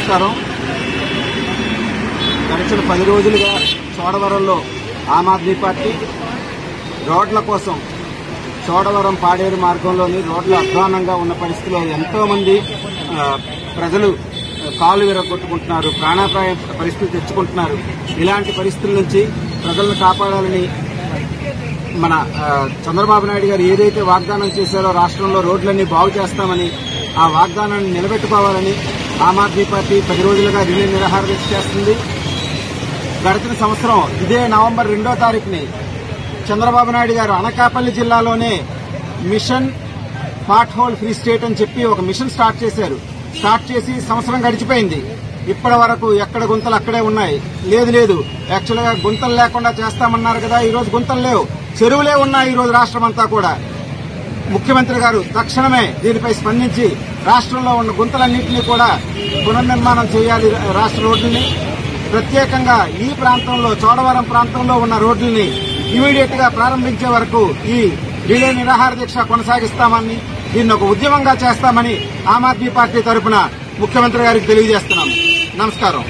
నమస్కారం. గడిచిన 10 రోజులుగా చోడవరంలో ఆమ్ ఆద్మీ పార్టీ రోడ్ల కోసం చోడవరం పాడేరు మార్గంలోని రోడ్లు అధ్వానంగా ఉన్న పరిస్థితిలో ఎంతో మంది ప్రజలు కాలు విరగొట్టుకుంటున్నారు, ప్రాణాపాయ పరిస్థితులు తెచ్చుకుంటున్నారు. ఇలాంటి పరిస్థితుల నుంచి ప్రజలను కాపాడాలని మన చంద్రబాబు నాయుడు గారు ఏదైతే వాగ్దానం చేశారో రాష్ట్రంలో రోడ్లన్నీ బాగు చేస్తామని ఆ వాగ్దానాన్ని నిలబెట్టుకోవాలని ఆమ్ ఆద్మీ పార్టీ 10 రోజులుగా రిలే నిరాహార దీక్ష చేస్తుంది. గడిచిన సంవత్సరం ఇదే నవంబర్ 2వ తారీఖుని చంద్రబాబు నాయుడు గారు అనకాపల్లి జిల్లాలోనే mission pothole free state అని చెప్పి ఒక మిషన్ స్టార్ట్ చేశారు. స్టార్ట్ చేసి సంవత్సరం గడిచిపోయింది. ఇప్పటి వరకు ఎక్కడ గుంతలు అక్కడే ఉన్నాయి. లేదు యాక్చువల్ గా గుంతలు లేకుండా చేస్తామన్నారు కదా, ఈ రోజు గుంతలు లేవు, చెరువులే ఉన్నాయి. ఈ రోజు రాష్ట్రం అంతా కూడా ముఖ్యమంత్రి గారు తక్షణమే దీనిపై స్పందించి రాష్ట్రంలో ఉన్న గుంతలన్నింటినీ కూడా పునర్నిర్మాణం చేయాలి. రాష్ట్ర రోడ్లని ప్రత్యేకంగా ఈ ప్రాంతంలో చోడవరం ప్రాంతంలో ఉన్న రోడ్లని ఇమీడియట్ గా ప్రారంభించే వరకు ఈ రిలే నిరాహార దీక్ష కొనసాగిస్తామని, దీన్ని ఒక ఉద్యమంగా చేస్తామని ఆమ్ ఆద్మీ పార్టీ తరఫున ముఖ్యమంత్రి గారికి తెలియజేస్తున్నాం. నమస్కారం.